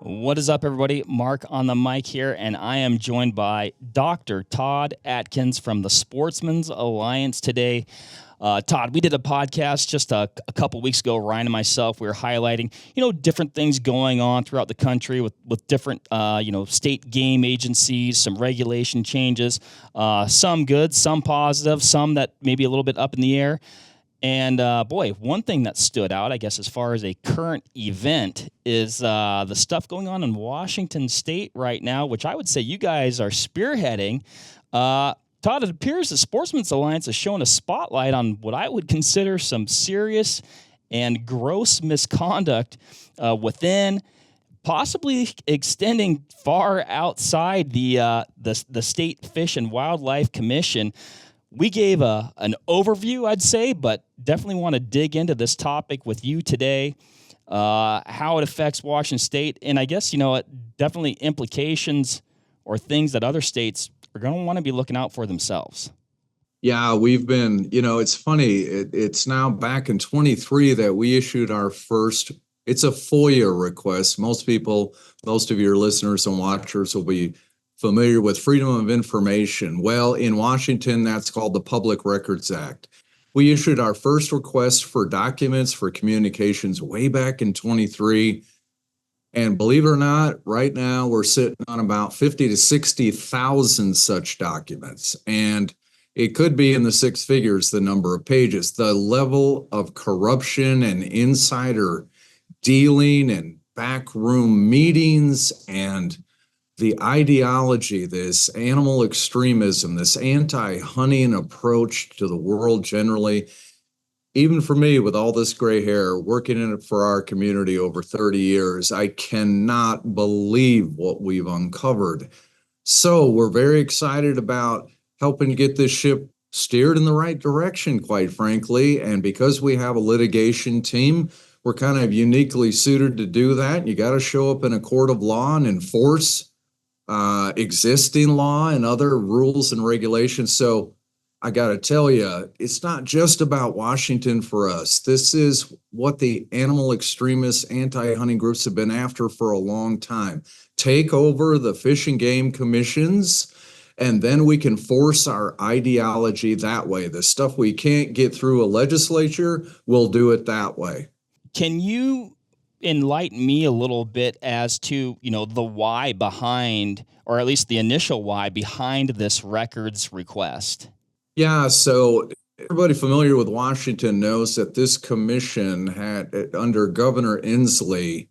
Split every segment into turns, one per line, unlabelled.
What is up, everybody? Mark on the mic here, and I am joined by Dr. Todd Adkins from the Sportsmen's Alliance today. Todd, we did a podcast just a couple weeks ago. Ryan and myself, we were highlighting, different things going on throughout the country with different, state game agencies, some regulation changes, some good, some positive, some that maybe a little bit up in the air. And one thing that stood out, I guess, as far as a current event is the stuff going on in Washington State right now, which I would say you guys are spearheading. Todd, it appears the Sportsmen's Alliance is showing a spotlight on what I would consider some serious and gross misconduct within, possibly extending far outside the State Fish and Wildlife Commission. We gave an overview, I'd say, but definitely want to dig into this topic with you today, how it affects Washington State, and I guess, definitely implications or things that other states are going to want to be looking out for themselves.
Yeah, we've been, it's funny. It's now back in 23 that we issued our first, it's a FOIA request. Most of your listeners and watchers will be familiar with Freedom of Information. Well, in Washington, that's called the Public Records Act. We issued our first request for documents for communications way back in 23. And believe it or not, right now we're sitting on about 50 to 60,000 such documents. And it could be in the six figures, the number of pages. The level of corruption and insider dealing and backroom meetings and the ideology, this animal extremism, this anti-hunting approach to the world generally, even for me with all this gray hair, working in it for our community over 30 years, I cannot believe what we've uncovered. So we're very excited about helping get this ship steered in the right direction, quite frankly. And because we have a litigation team, we're kind of uniquely suited to do that. You got to show up in a court of law and enforce existing law and other rules and regulations. So I got to tell you, it's not just about Washington for us. This is what the animal extremists, anti-hunting groups have been after for a long time. Take over the fish and game commissions, and then we can force our ideology that way. The stuff we can't get through a legislature, we'll do it that way.
Can you enlighten me a little bit as to, the why behind, or at least the initial why behind this records request?
Yeah, so everybody familiar with Washington knows that this commission had, under Governor Inslee,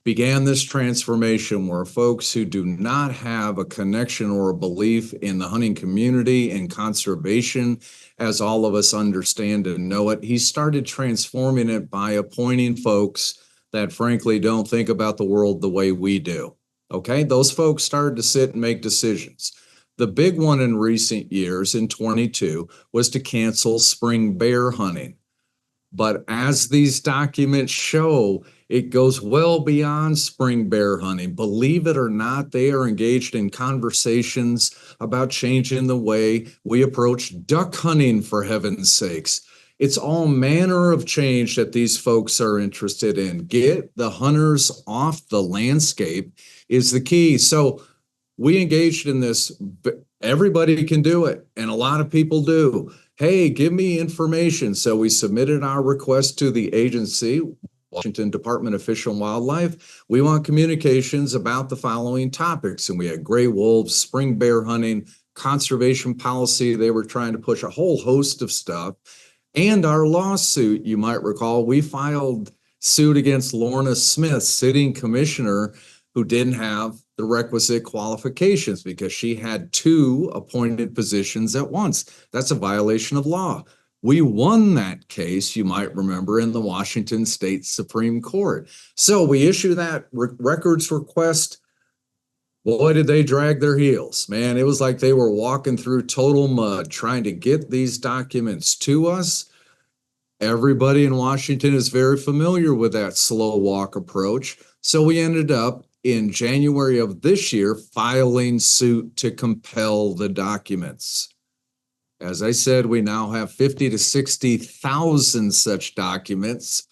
began this transformation where folks who do not have a connection or a belief in the hunting community and conservation, as all of us understand and know it, he started transforming it by appointing folks that frankly don't think about the world the way we do. Okay, those folks started to sit and make decisions. The big one in recent years, in 22, was to cancel spring bear hunting. But as these documents show, it goes well beyond spring bear hunting. Believe it or not, they are engaged in conversations about changing the way we approach duck hunting, for heaven's sakes. It's all manner of change that these folks are interested in. Get the hunters off the landscape is the key. So we engaged in this. Everybody can do it, and a lot of people do. Hey, give me information. So we submitted our request to the agency, Washington Department of Fish and Wildlife. We want communications about the following topics. And we had gray wolves, spring bear hunting, conservation policy. They were trying to push a whole host of stuff. And our lawsuit, you might recall, we filed suit against Lorna Smith, sitting commissioner, who didn't have the requisite qualifications because she had two appointed positions at once. That's a violation of law. We won that case, you might remember, in the Washington State Supreme Court. So we issue that records request. Boy, did they drag their heels, man. It was like they were walking through total mud trying to get these documents to us. Everybody in Washington is very familiar with that slow walk approach. So we ended up in January of this year filing suit to compel the documents. As I said, we now have 50 to 60,000 such documents.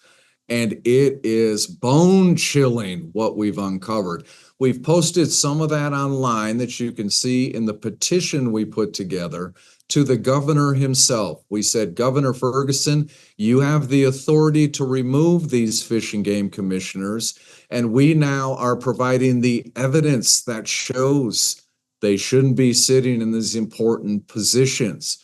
And it is bone chilling what we've uncovered. We've posted some of that online that you can see in the petition we put together to the governor himself. We said, Governor Ferguson, you have the authority to remove these fish and game commissioners. And we now are providing the evidence that shows they shouldn't be sitting in these important positions.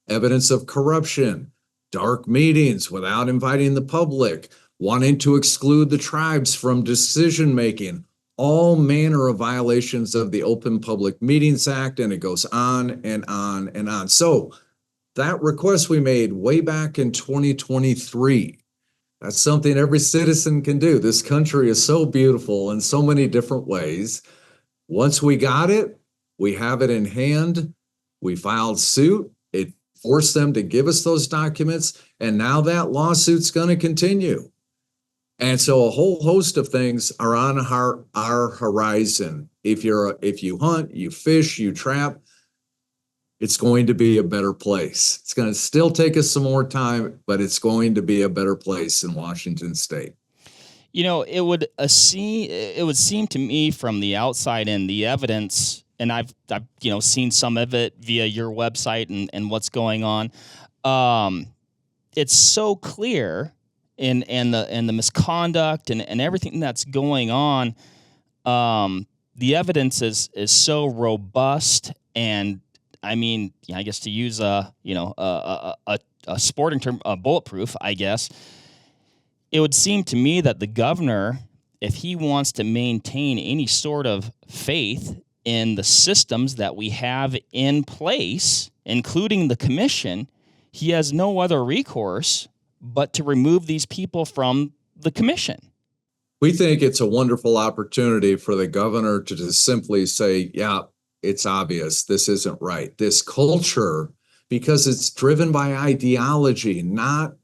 Evidence of corruption, dark meetings without inviting the public, wanting to exclude the tribes from decision making, all manner of violations of the Open Public Meetings Act, and it goes on and on and on. So that request we made way back in 2023, that's something every citizen can do. This country is so beautiful in so many different ways. Once we got it, we have it in hand. We filed suit. It forced them to give us those documents, and now that lawsuit's going to continue. And so a whole host of things are on our horizon. If you hunt, you fish, you trap, it's going to be a better place. It's going to still take us some more time, but it's going to be a better place in Washington State.
You know, it would seem to me from the outside in, the evidence, and I've seen some of it via your website and what's going on. It's so clear in the misconduct and everything that's going on. The evidence is so robust, and I mean, I guess to use a sporting term, bulletproof, I guess. It would seem to me that the governor, if he wants to maintain any sort of faith in the systems that we have in place, including the commission, he has no other recourse but to remove these people from the commission.
We think it's a wonderful opportunity for the governor to just simply say, yeah, it's obvious this isn't right. This culture, because it's driven by ideology, not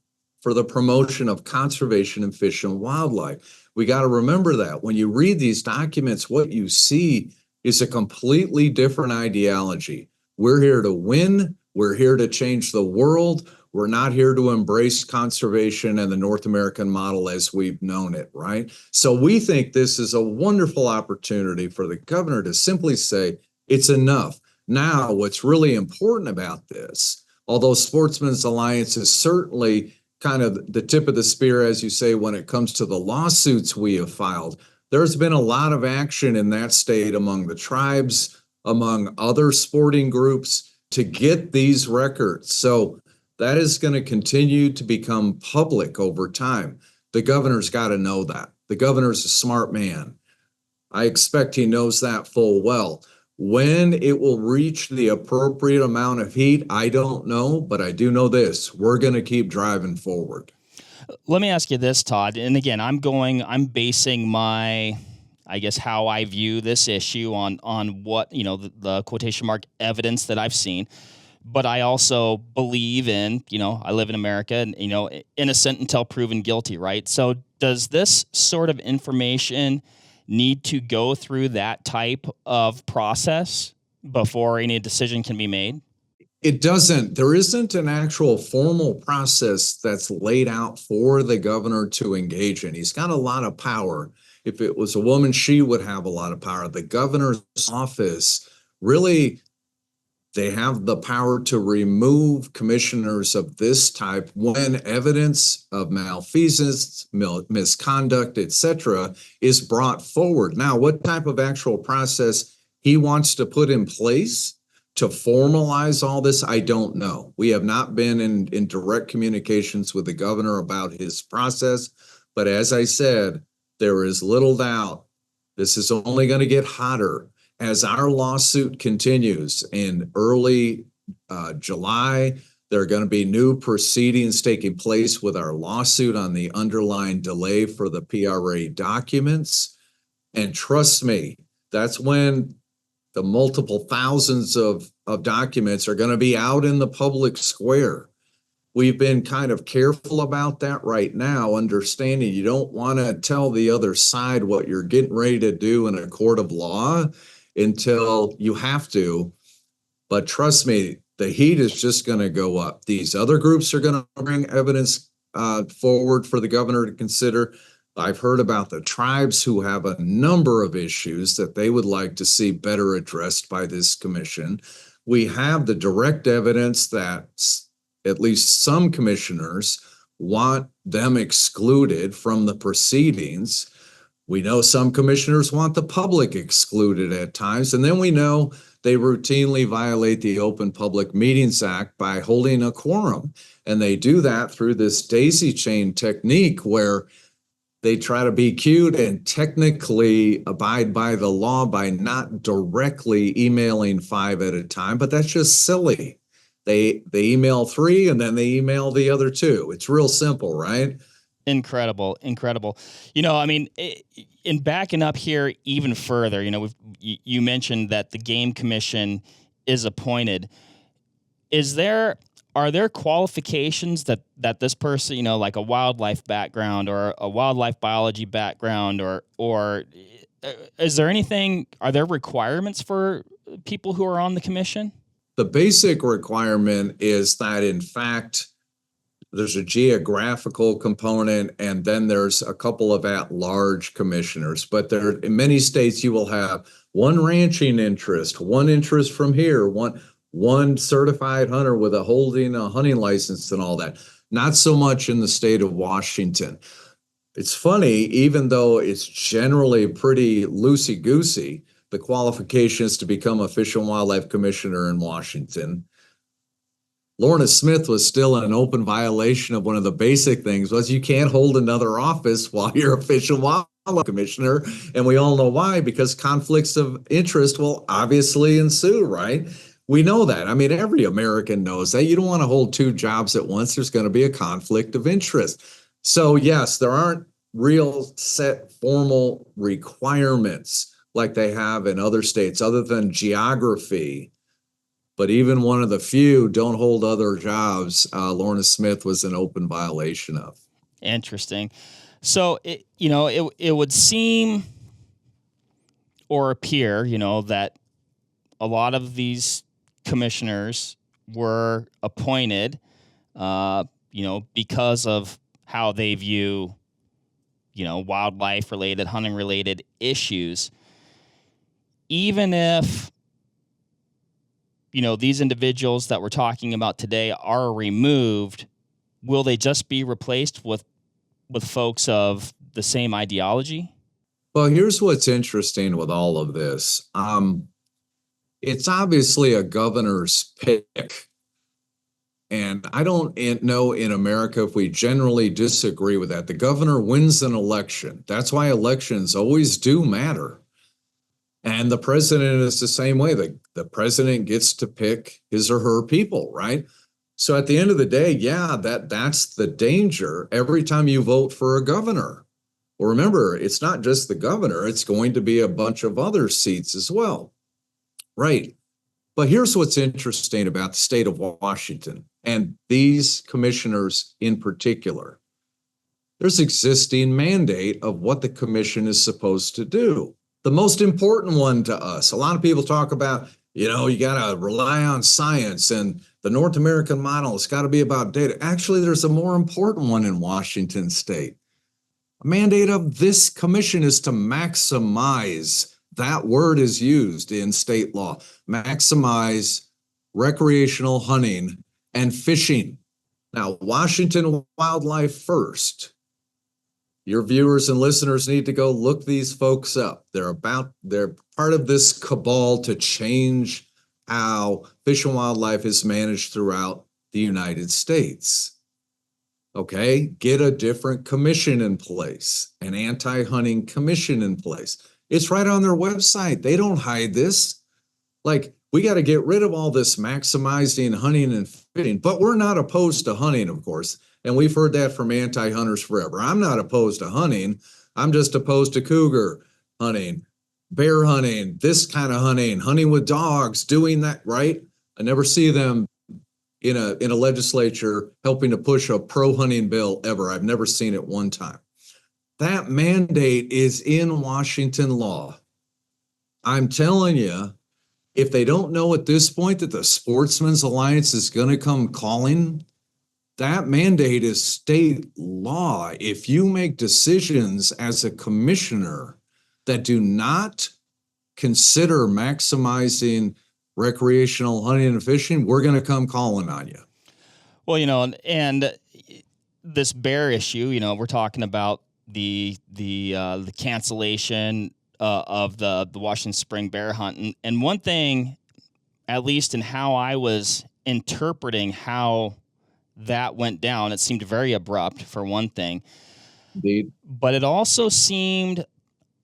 for the promotion of conservation and fish and wildlife. We got to remember that when you read these documents, what you see is a completely different ideology. We're here to win. We're here to change the world. We're not here to embrace conservation and the North American model as we've known it, right? So we think this is a wonderful opportunity for the governor to simply say, it's enough. Now, what's really important about this, although Sportsmen's Alliance is certainly kind of the tip of the spear, as you say, when it comes to the lawsuits we have filed, there's been a lot of action in that state among the tribes, among other sporting groups to get these records. So that is going to continue to become public over time. The governor's got to know that. The governor's a smart man. I expect he knows that full well. When it will reach the appropriate amount of heat, I don't know, but I do know this. We're going to keep driving forward.
Let me ask you this, Todd. And again, I'm basing my, I guess, how I view this issue on what, the quotation mark evidence that I've seen. But I also believe in, I live in America and, innocent until proven guilty, right? So does this sort of information need to go through that type of process before any decision can be made?
It doesn't. There isn't an actual formal process that's laid out for the governor to engage in. He's got a lot of power. If it was a woman, she would have a lot of power. The governor's office, really, they have the power to remove commissioners of this type when evidence of malfeasance, misconduct, etc., is brought forward. Now, what type of actual process he wants to put in place to formalize all this, I don't know. We have not been in direct communications with the governor about his process. But as I said, there is little doubt this is only going to get hotter. As our lawsuit continues in early July, there are going to be new proceedings taking place with our lawsuit on the underlying delay for the PRA documents. And trust me, that's when the multiple thousands of documents are going to be out in the public square. We've been kind of careful about that right now, understanding you don't want to tell the other side what you're getting ready to do in a court of law until you have to. But trust me, the heat is just going to go up. These other groups are going to bring evidence. forward for the governor to consider. I've heard about the tribes who have a number of issues that they would like to see better addressed by this commission. We have the direct evidence that at least some commissioners want them excluded from the proceedings. We know some commissioners want the public excluded at times, and then we know they routinely violate the Open Public Meetings Act by holding a quorum. And they do that through this daisy chain technique where they try to be cute and technically abide by the law by not directly emailing 5 at a time, but that's just silly. They email 3 and then they email the other 2. It's real simple, right?
Incredible. I mean, in backing up here even further, you mentioned that the Game Commission is appointed. Are there qualifications that this person, like a wildlife background or a wildlife biology background, or is there anything? Are there requirements for people who are on the commission?
The basic requirement is that, in fact, there's a geographical component, and then there's a couple of at-large commissioners. But there, in many states, you will have one ranching interest, one interest from here, one certified hunter with holding a hunting license and all that. Not so much in the state of Washington. It's funny, even though it's generally pretty loosey-goosey, the qualifications to become a Fish and Wildlife Commissioner in Washington, Lorna Smith was still in an open violation of one of the basic things, was you can't hold another office while you're a Fish and Wildlife Commissioner. And we all know why, because conflicts of interest will obviously ensue, right? We know that. I mean, every American knows that. You don't want to hold 2 jobs at once. There's going to be a conflict of interest. So yes, there aren't real set formal requirements like they have in other states other than geography. But even one of the few don't hold other jobs, Lorna Smith was an open violation of.
Interesting. So, it would seem or appear, that a lot of these commissioners were appointed, because of how they view, wildlife-related, hunting-related issues. Even if these individuals that we're talking about today are removed, will they just be replaced with folks of the same ideology?
Well, here's what's interesting with all of this. It's obviously a governor's pick. And I don't know in America if we generally disagree with that. The governor wins an election. That's why elections always do matter. And the president is the same way. The president gets to pick his or her people, right? So at the end of the day, yeah, that's the danger every time you vote for a governor. Well, remember, it's not just the governor, it's going to be a bunch of other seats as well. Right. But here's what's interesting about the state of Washington and these commissioners in particular. There's existing mandate of what the commission is supposed to do. The most important one to us, a lot of people talk about, you got to rely on science and the North American model. It's got to be about data. Actually, there's a more important one in Washington state. A mandate of this commission is to maximize, that word is used in state law, maximize recreational hunting and fishing. Now, Washington wildlife first. Your viewers and listeners need to go look these folks up. They're part of this cabal to change how fish and wildlife is managed throughout the United States. Okay, get a different commission in place, an anti-hunting commission in place. It's right on their website. They don't hide this. Like, we got to get rid of all this maximizing hunting and fishing, but we're not opposed to hunting, of course. And we've heard that from anti-hunters forever. I'm not opposed to hunting. I'm just opposed to cougar hunting, bear hunting, this kind of hunting with dogs, doing that, right? I never see them in a legislature helping to push a pro-hunting bill ever. I've never seen it one time. That mandate is in Washington law. I'm telling you, if they don't know at this point that the Sportsmen's Alliance is going to come calling That mandate is state law. If you make decisions as a commissioner that do not consider maximizing recreational hunting and fishing, we're going to come calling on you.
Well, and this bear issue, we're talking about the cancellation of the Washington spring bear hunt, and one thing, at least in how I was interpreting how that went down, it seemed very abrupt for one thing.
Indeed.
But it also seemed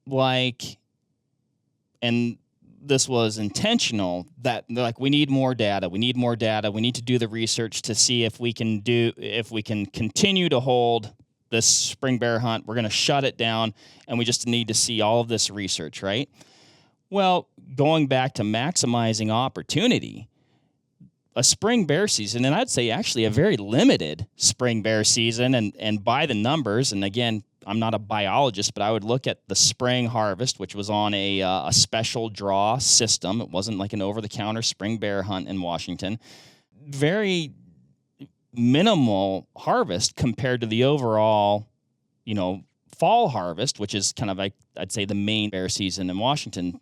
like, and this was intentional, that they're like, we need more data. We need to do the research to see if we can continue to hold this spring bear hunt. We're going to shut it down, and we just need to see all of this research, right? Well, going back to maximizing opportunity, a spring bear season, and I'd say actually a very limited spring bear season, and by the numbers, and again, I'm not a biologist, but I would look at the spring harvest, which was on a special draw system. It wasn't like an over-the-counter spring bear hunt in Washington. Very minimal harvest compared to the overall, fall harvest, which is kind of like, I'd say, the main bear season in Washington.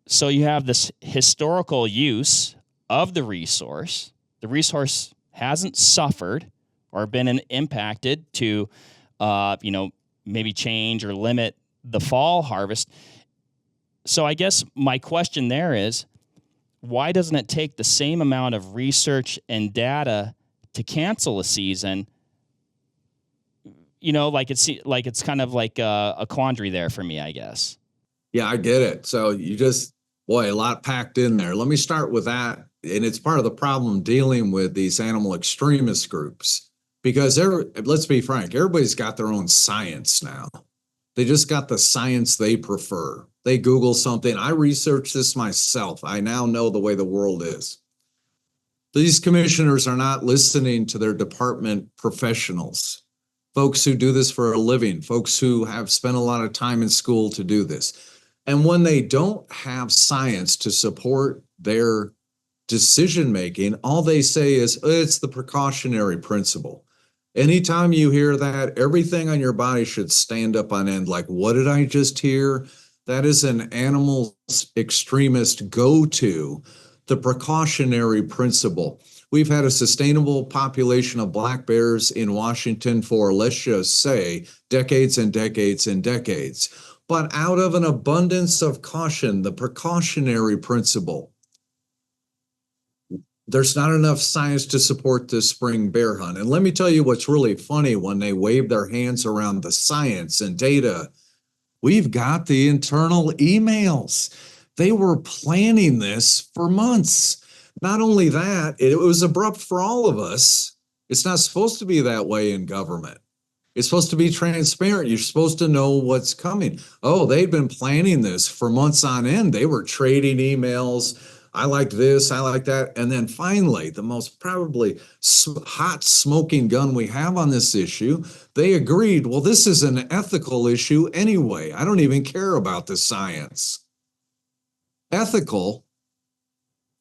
So you have this historical use of the resource. The resource hasn't suffered or been impacted to, maybe change or limit the fall harvest. So I guess my question there is, why doesn't it take the same amount of research and data to cancel a season? It's kind of like a quandary there for me, I guess.
Yeah, I get it. So a lot packed in there. Let me start with that. And it's part of the problem dealing with these animal extremist groups, because let's be frank, everybody's got their own science now. They just got the science they prefer. They Google something. I researched this myself. I now know the way the world is. These commissioners are not listening to their department professionals, folks who do this for a living, folks who have spent a lot of time in school to do this. And when they don't have science to support their decision-making, all they say is, it's the precautionary principle. Anytime you hear that, everything on your body should stand up on end. Like, what did I just hear? That is an animal extremist go-to, the precautionary principle. We've had a sustainable population of black bears in Washington for, let's just say, decades and decades and decades. But out of an abundance of caution, the precautionary principle, there's not enough science to support this spring bear hunt. And let me tell you what's really funny when they wave their hands around the science and data. We've got the internal emails. They were planning this for months. Not only that, it was abrupt for all of us. It's not supposed to be that way in government. It's supposed to be transparent. You're supposed to know what's coming. Oh, they've been planning this for months on end. They were trading emails. I like this, I like that. And then finally, the most probably hot smoking gun we have on this issue, they agreed, well, this is an ethical issue anyway. I don't even care about the science. Ethical,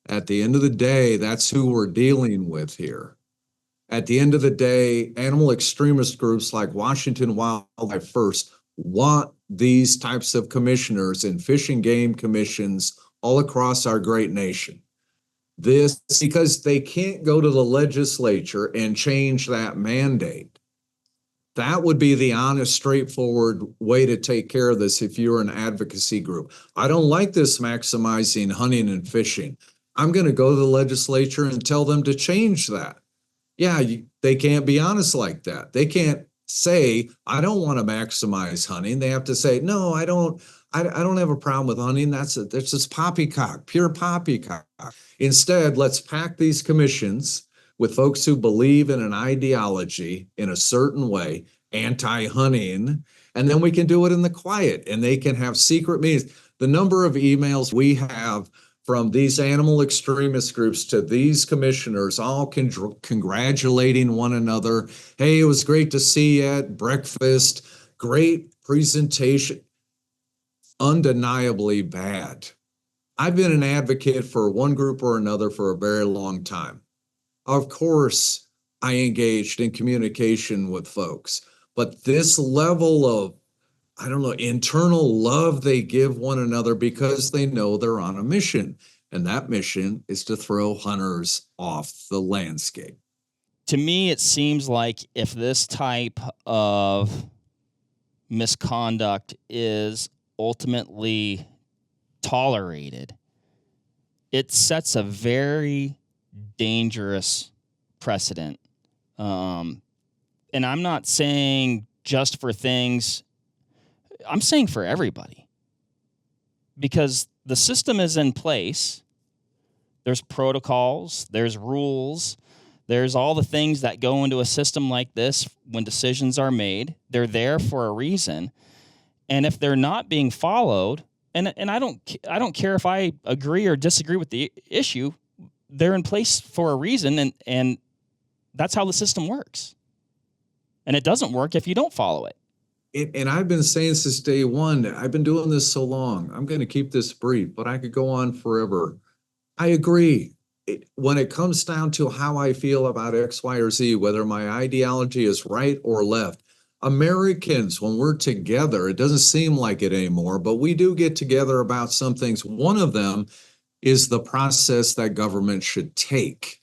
at the end of the day, that's who we're dealing with here. At the end of the day, animal extremist groups like Washington Wildlife First want these types of commissioners and fish and game commissions all across our great nation. This because they can't go to the legislature and change that mandate. That would be the honest, straightforward way to take care of this if you're an advocacy group. I don't like this maximizing hunting and fishing. I'm going to go to the legislature and tell them to change that. Yeah, they can't be honest like that. They can't say, I don't want to maximize hunting. They have to say, no, I don't have a problem with hunting. That's just poppycock, pure poppycock. Instead, let's pack these commissions with folks who believe in an ideology in a certain way, anti-hunting, and then we can do it in the quiet, and they can have secret meetings. The number of emails we have from these animal extremist groups to these commissioners, all congratulating one another. Hey, it was great to see you at breakfast. Great presentation. Undeniably bad. I've been an advocate for one group or another for a very long time. Of course, I engaged in communication with folks. But this level of, I don't know, internal love they give one another because they know they're on a mission. And that mission is to throw hunters off the landscape.
To me, it seems like if this type of misconduct is ultimately tolerated, it sets a very dangerous precedent. And I'm not saying just for things, I'm saying for everybody. Because the system is in place. There's protocols, there's rules, there's all the things that go into a system like this when decisions are made. They're there for a reason. And if they're not being followed, and I don't care if I agree or disagree with the issue, they're in place for a reason, and that's how the system works. And it doesn't work if you don't follow it.
And I've been saying since day one, I've been doing this so long, I'm going to keep this brief, but I could go on forever. I agree. When it comes down to how I feel about X, Y, or Z, whether my ideology is right or left, Americans, when we're together, it doesn't seem like it anymore, but we do get together about some things. One of them is the process that government should take.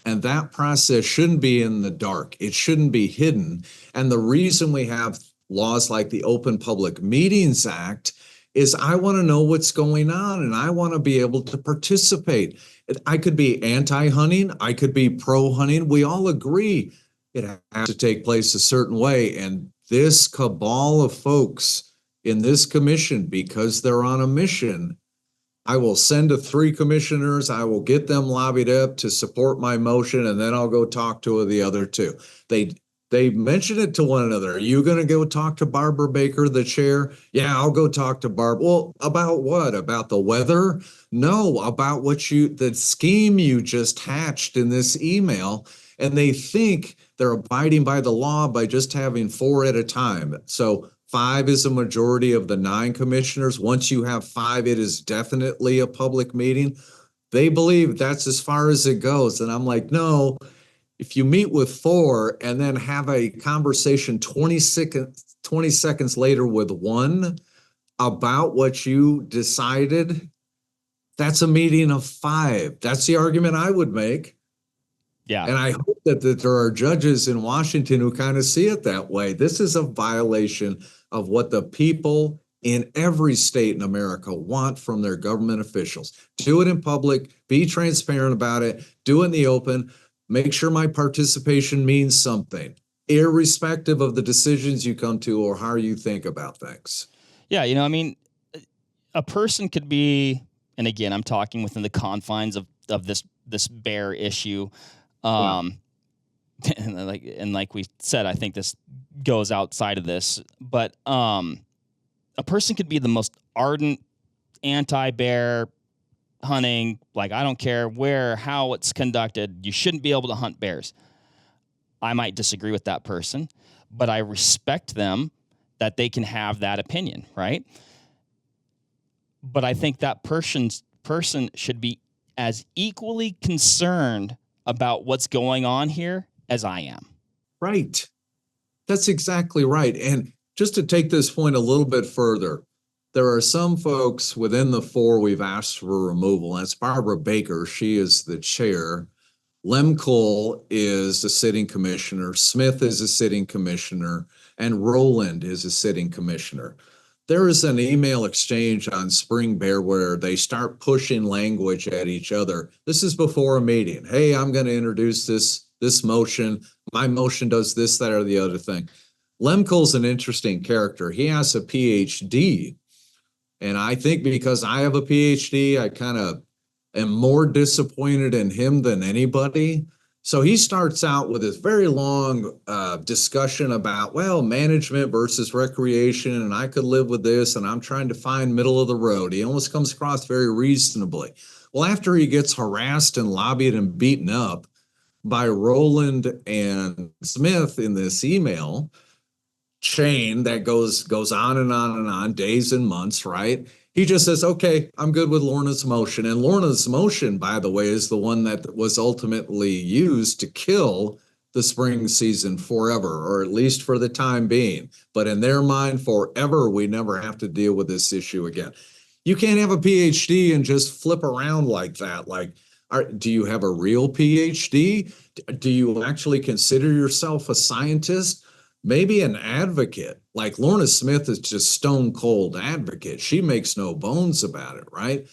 And that process shouldn't be in the dark. It shouldn't be hidden. And the reason we have laws like the Open Public Meetings Act is I want to know what's going on and I want to be able to participate. I could be anti-hunting. I could be pro-hunting. We all agree it has to take place a certain way. And this cabal of folks in this commission, because they're on a mission, I will send to 3 commissioners. I will get them lobbied up to support my motion, and then I'll go talk to the other 2. They mention it to one another. Are you going to go talk to Barbara Baker, the chair? Yeah, I'll go talk to Barb. Well, about what? About the weather? No, about the scheme you just hatched in this email. And they think they're abiding by the law by just having 4 at a time. So 5 is a majority of the 9 commissioners. Once you have 5, it is definitely a public meeting. They believe that's as far as it goes. And I'm like, no. If you meet with 4 and then have a conversation 20 seconds later with 1 about what you decided, that's a meeting of 5. That's the argument I would make.
Yeah.
And I hope that there are judges in Washington who kind of see it that way. This is a violation of what the people in every state in America want from their government officials. Do it in public, be transparent about it, do it in the open. Make sure my participation means something, irrespective of the decisions you come to or how you think about things.
Yeah, I mean, a person could be, and again, I'm talking within the confines of this bear issue. And like we said, I think this goes outside of this, but a person could be the most ardent anti-bear hunting, like, I don't care where, how it's conducted, you shouldn't be able to hunt bears. I might disagree with that person, but I respect them that they can have that opinion, right? But I think that person should be as equally concerned about what's going on here as I am.
Right. That's exactly right. And just to take this point a little bit further, there are some folks within the 4 we've asked for removal. That's Barbara Baker. She is the chair. Lem Cole is a sitting commissioner. Smith is a sitting commissioner. And Rowland is a sitting commissioner. There is an email exchange on Spring Bear where they start pushing language at each other. This is before a meeting. Hey, I'm going to introduce this motion. My motion does this, that, or the other thing. Lem Cole's an interesting character. He has a PhD. And I think because I have a PhD, I kind of am more disappointed in him than anybody. So he starts out with this very long discussion about, well, management versus recreation, and I could live with this, and I'm trying to find middle of the road. He almost comes across very reasonably. Well, after he gets harassed and lobbied and beaten up by Rowland and Smith in this email chain that goes on and on and on, days and months, right? He just says, okay, I'm good with Lorna's motion. And Lorna's motion, by the way, is the one that was ultimately used to kill the spring season forever, or at least for the time being. But in their mind, forever, we never have to deal with this issue again. You can't have a PhD and just flip around like that. Like, do you have a real PhD? Do you actually consider yourself a scientist? Maybe an advocate. Like Lorna Smith is just stone cold advocate. She makes no bones about it, right?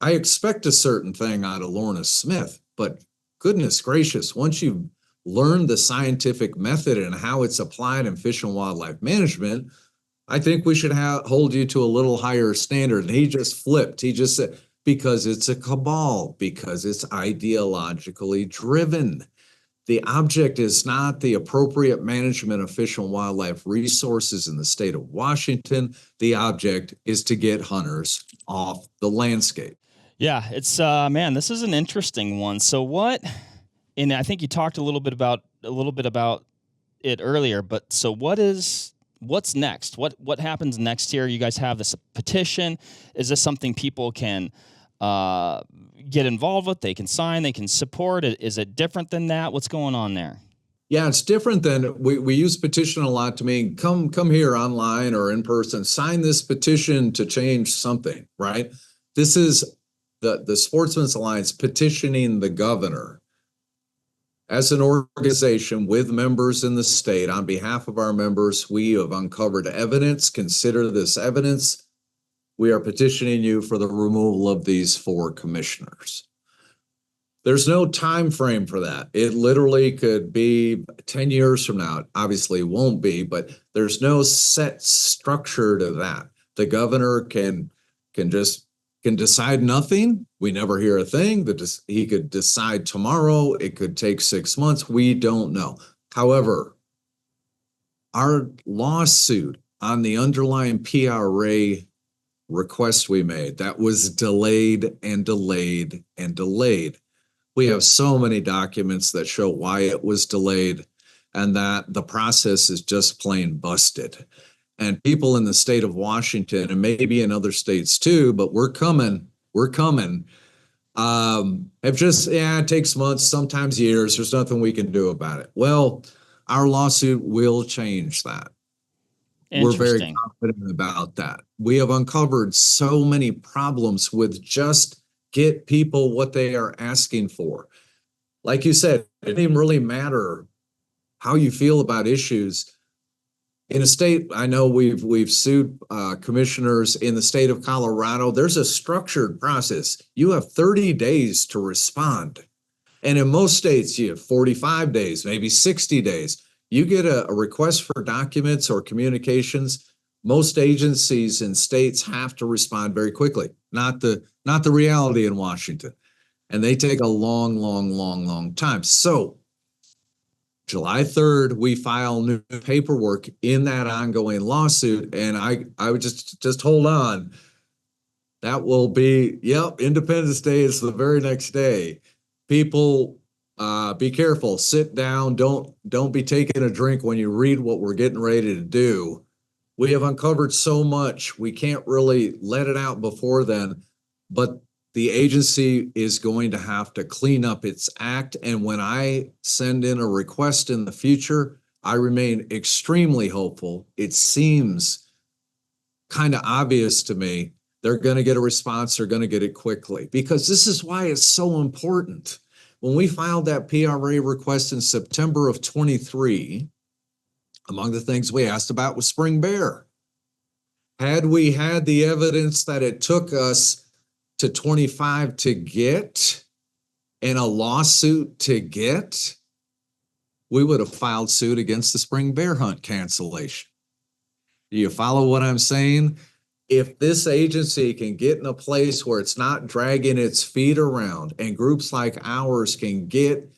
I expect a certain thing out of Lorna Smith, but goodness gracious, once you've learned the scientific method and how it's applied in fish and wildlife management, I think we should hold you to a little higher standard. And he just flipped. He just said, because it's a cabal, because it's ideologically driven. The object is not the appropriate management of fish and wildlife resources in the state of Washington. The object is to get hunters off the landscape.
Yeah, it's man, this is an interesting one. So what? And I think you talked a little bit about it earlier. But so what's next? What happens next here? You guys have this petition. Is this something people can get involved with? They can sign. They can support. Is it different than that? What's going on there?
Yeah, it's different than we use petition a lot to mean come here online or in person, sign this petition to change something, right? This is the Sportsmen's Alliance petitioning the governor as an organization with members in the state. On behalf of our members, we have uncovered evidence. Consider this evidence. We are petitioning you for the removal of these 4 commissioners. There's no time frame for that. It literally could be 10 years from now. It obviously won't be, but there's no set structure to that. The governor can decide nothing. We never hear a thing. He could decide tomorrow. It could take 6 months. We don't know. However, our lawsuit on the underlying PRA request we made, that was delayed and delayed and delayed. We have so many documents that show why it was delayed and that the process is just plain busted. And people in the state of Washington, and maybe in other states too, but we're coming, have just, it takes months, sometimes years. There's nothing we can do about it. Well, our lawsuit will change that. We're very confident about that. We have uncovered so many problems with just get people what they are asking for. Like you said, it doesn't even really matter how you feel about issues. In a state, I know we've sued commissioners in the state of Colorado. There's a structured process. You have 30 days to respond. And in most states, you have 45 days, maybe 60 days. You get a request for documents or communications. Most agencies and states have to respond very quickly. Not the reality in Washington. And they take a long time. So July 3rd, we file new paperwork in that ongoing lawsuit. And I would just hold on. That will be, Independence Day is the very next day. People, be careful, sit down, don't be taking a drink when you read what we're getting ready to do. We have uncovered so much, we can't really let it out before then, but the agency is going to have to clean up its act. And when I send in a request in the future, I remain extremely hopeful. It seems kind of obvious to me they're going to get a response, they're going to get it quickly, because this is why it's so important. When we filed that PRA request in September of 23, among the things we asked about was spring bear. Had we had the evidence that it took us to 25 to get and a lawsuit to get, we would have filed suit against the spring bear hunt cancellation. Do you follow what I'm saying? If this agency can get in a place where it's not dragging its feet around and groups like ours can get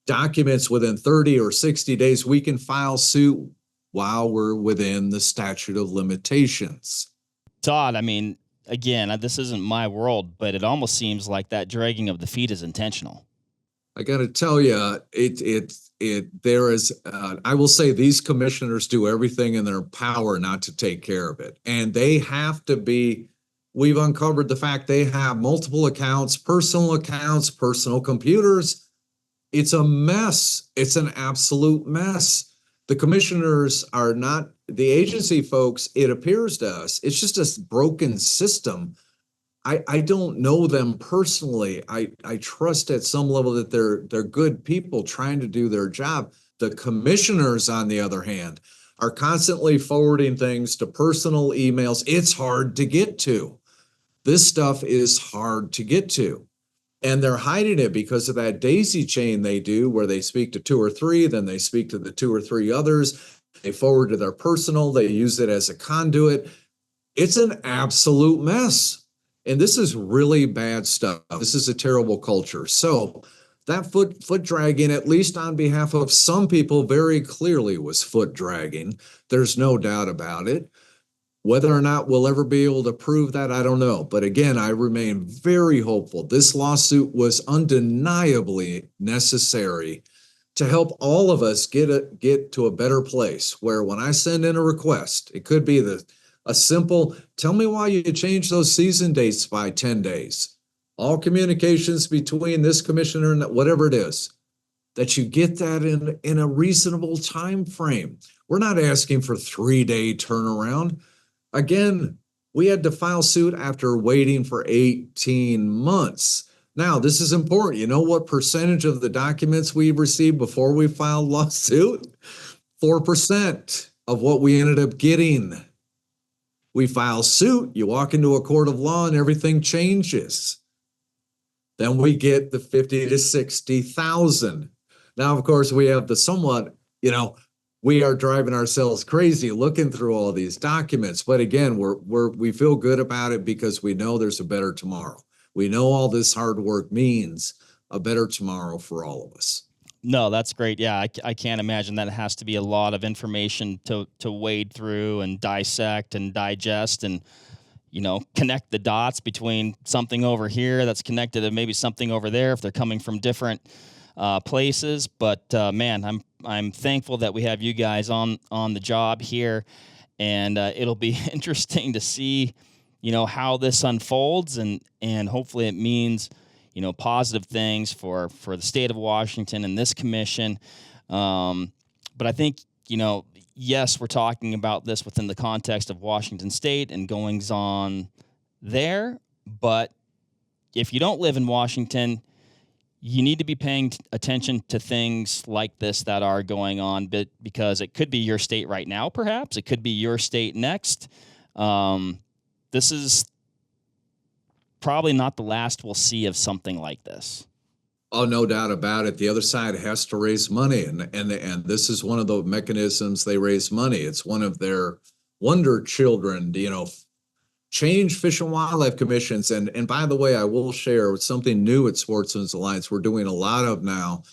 documents within 30 or 60 days, we can file suit while we're within the statute of limitations.
Todd, I mean, again, this isn't my world, but it almost seems like that dragging of the feet is intentional.
I got to tell you, there is, I will say these commissioners do everything in their power not to take care of it. And they have to be, we've uncovered the fact they have multiple accounts, personal computers. It's a mess. It's an absolute mess. The commissioners are not the agency folks, it appears to us. It's just a broken system. I don't know them personally. I trust at some level that they're good people trying to do their job. The commissioners, on the other hand, are constantly forwarding things to personal emails. It's hard to get to. This stuff is hard to get to. And they're hiding it because of that daisy chain they do where they speak to two or three, then they speak to the two or three others. They forward to their personal, they use it as a conduit. It's an absolute mess. And this is really bad stuff. This is a terrible culture. So that foot dragging, at least on behalf of some people, very clearly was foot dragging. There's no doubt about it. Whether or not we'll ever be able to prove that, I don't know. But again, I remain very hopeful. This lawsuit was undeniably necessary to help all of us get to a better place where when I send in a request, it could be a simple, tell me why you changed those season dates by 10 days. All communications between this commissioner and whatever it is, that you get that in a reasonable time frame. We're not asking for 3-day turnaround. Again, we had to file suit after waiting for 18 months. Now, this is important. You know what percentage of the documents we received before we filed lawsuit? 4% of what we ended up getting. We file suit, you walk into a court of law and everything changes. Then we get the 50 to 60,000. Now, of course, we have the somewhat, we are driving ourselves crazy looking through all these documents. But again, we feel good about it because we know there's a better tomorrow. We know all this hard work means a better tomorrow for all of us.
No, that's great. Yeah, I can't imagine that it has to be a lot of information to wade through and dissect and digest and, connect the dots between something over here that's connected to maybe something over there if they're coming from different places. But man, I'm thankful that we have you guys on the job here, and it'll be interesting to see, how this unfolds, and hopefully it means, positive things for the state of Washington and this commission. But I think, yes, we're talking about this within the context of Washington State and goings on there. But if you don't live in Washington, you need to be paying attention to things like this that are going on, because it could be your state right now, perhaps. It could be your state next. This is probably not the last we'll see of something like this.
Oh, no doubt about it. The other side has to raise money, and this is one of the mechanisms they raise money. It's one of their wonder children, change Fish and Wildlife Commissions. And by the way, I will share something new at Sportsmen's Alliance we're doing a lot of now.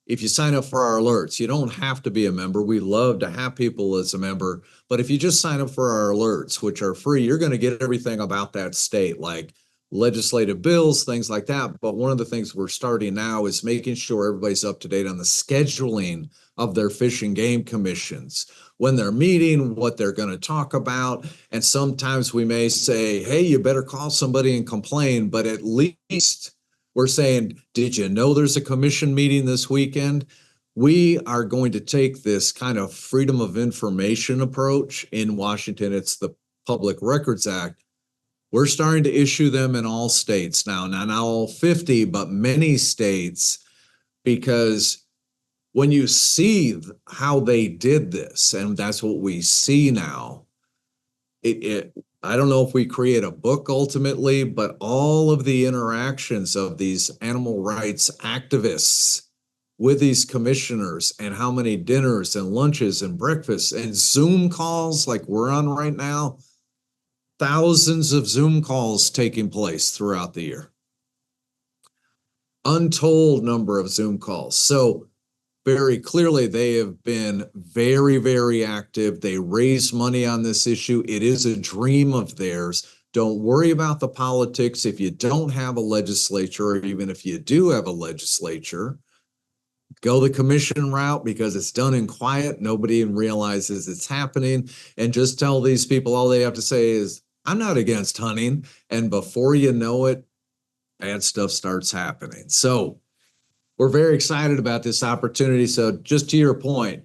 If you sign up for our alerts, you don't have to be a member. We love to have people as a member. But if you just sign up for our alerts, which are free, you're going to get everything about that state, like legislative bills, things like that. But one of the things we're starting now is making sure everybody's up to date on the scheduling of their fish and game commissions, when they're meeting, what they're going to talk about. And sometimes we may say, hey, you better call somebody and complain. But at least we're saying, did you know there's a commission meeting this weekend? We are going to take this kind of freedom of information approach in Washington. It's the Public Records Act. We're starting to issue them in all states now, not all 50, but many states, because when you see how they did this, and that's what we see now, I don't know if we create a book ultimately, but all of the interactions of these animal rights activists with these commissioners, and how many dinners and lunches and breakfasts and Zoom calls like we're on right now, thousands of Zoom calls taking place throughout the year. Untold number of Zoom calls. So very clearly, they have been very, very active. They raise money on this issue. It is a dream of theirs. Don't worry about the politics. If you don't have a legislature, or even if you do have a legislature, go the commission route, because it's done in quiet. Nobody even realizes it's happening. And just tell these people all they have to say is, I'm not against hunting. And before you know it, bad stuff starts happening. So we're very excited about this opportunity. So just to your point,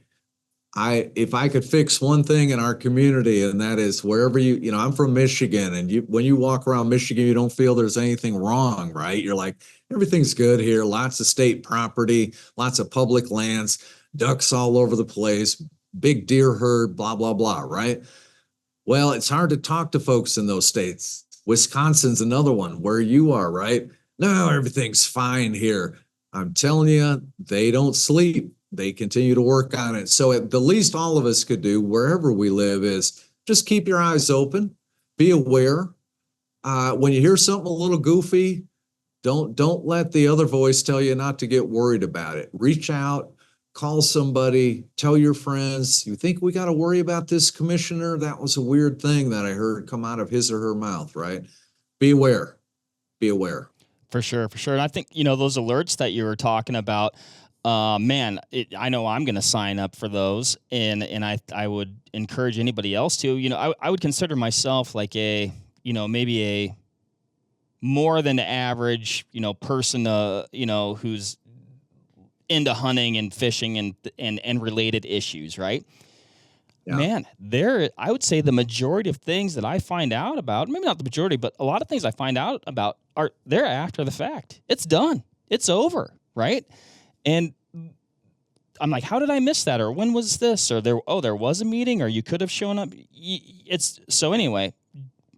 if I could fix one thing in our community, and that is wherever I'm from Michigan, and when you walk around Michigan, you don't feel there's anything wrong, right? You're like, everything's good here. Lots of state property, lots of public lands, ducks all over the place, big deer herd, blah, blah, blah, right? Well, it's hard to talk to folks in those states. Wisconsin's another one where you are, right? No, everything's fine here. I'm telling you, they don't sleep. They continue to work on it. So at the least all of us could do wherever we live is just keep your eyes open, be aware. When you hear something a little goofy, don't let the other voice tell you not to get worried about it. Reach out, call somebody, tell your friends, you think we got to worry about this commissioner? That was a weird thing that I heard come out of his or her mouth, right? Be aware. Be aware.
For sure, for sure. And I think, those alerts that you were talking about, I know I'm going to sign up for those, and I would encourage anybody else to. I would consider myself like maybe a more than average, person, who's into hunting and fishing and related issues, right? Yeah. Man, I would say the majority of things that I find out about, maybe not the majority, but a lot of things I find out about they're after the fact. It's done. It's over, right? And I'm like, how did I miss that? Or when was this? Or there was a meeting, or you could have shown up. So anyway,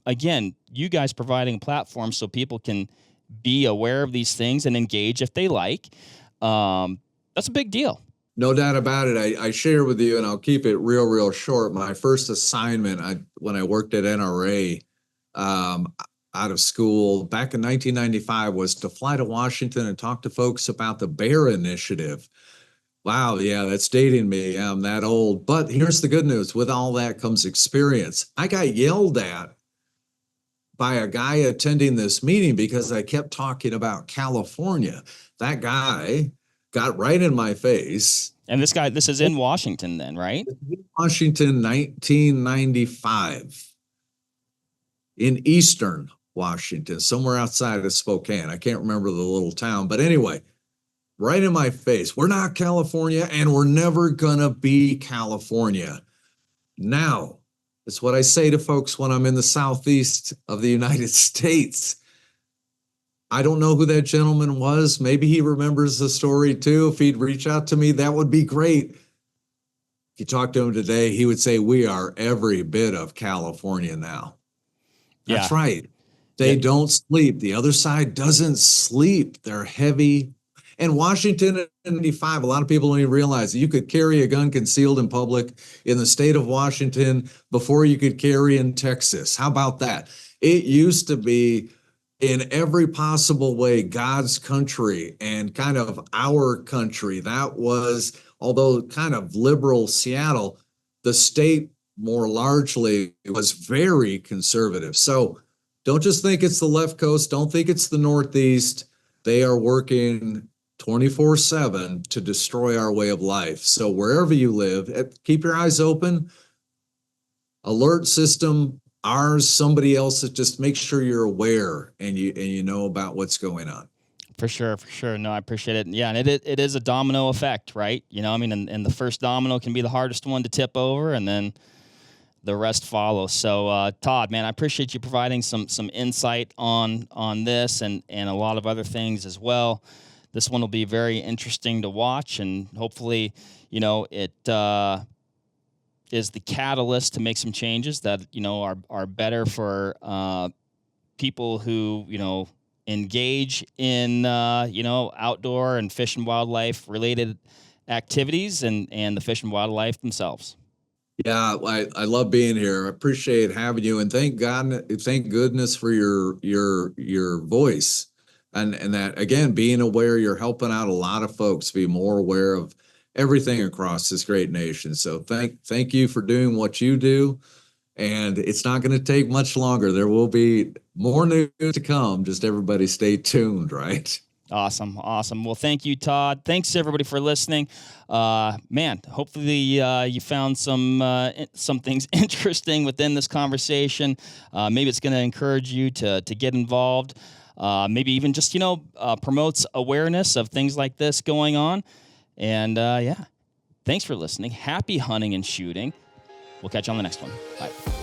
again, you guys providing a platform so people can be aware of these things and engage if they like. That's a big deal.
No doubt about it. I share with you, and I'll keep it real, real short. My first assignment, when I worked at NRA, out of school back in 1995, was to fly to Washington and talk to folks about the Bear Initiative. Wow, yeah, that's dating me. I'm that old. But here's the good news. With all that comes experience. I got yelled at by a guy attending this meeting because I kept talking about California. That guy got right in my face.
And this is in Washington then, right?
Washington, 1995. In Eastern Washington, somewhere outside of Spokane. I can't remember the little town. But anyway, right in my face. We're not California, and we're never going to be California. Now, it's what I say to folks when I'm in the southeast of the United States. I don't know who that gentleman was. Maybe he remembers the story too. If he'd reach out to me, that would be great. If you talk to him today, he would say, we are every bit of California now. That's right. They don't sleep. The other side doesn't sleep. They're heavy. And Washington in 95, a lot of people don't even realize that you could carry a gun concealed in public in the state of Washington before you could carry in Texas. How about that? It used to be in every possible way God's country and kind of our country. That was, although kind of liberal Seattle, the state more largely was very conservative. So don't just think it's the left coast. Don't think it's the Northeast. They are working 24/7 to destroy our way of life. So wherever you live, keep your eyes open. Alert system, ours, somebody else's, just make sure you're aware and you know about what's going on.
For sure. No, I appreciate it. Yeah, and it is a domino effect, right? And the first domino can be the hardest one to tip over, and then the rest follows. So, Todd, man, I appreciate you providing some insight on this and a lot of other things as well. This one will be very interesting to watch, and hopefully, it is the catalyst to make some changes that are better for people who engage in outdoor and fish and wildlife related activities and the fish and wildlife themselves.
Yeah, I love being here. I appreciate having you, and thank goodness for your voice, and that, again, being aware, you're helping out a lot of folks be more aware of everything across this great nation. So thank you for doing what you do, and it's not going to take much longer. There will be more news to come. Just everybody stay tuned, right?
Awesome. Well, thank you, Todd. Thanks, everybody, for listening. Hopefully you found some things interesting within this conversation. Maybe it's going to encourage you to get involved. maybe even just, promotes awareness of things like this going on. And thanks for listening. Happy hunting and shooting. We'll catch you on the next one. Bye.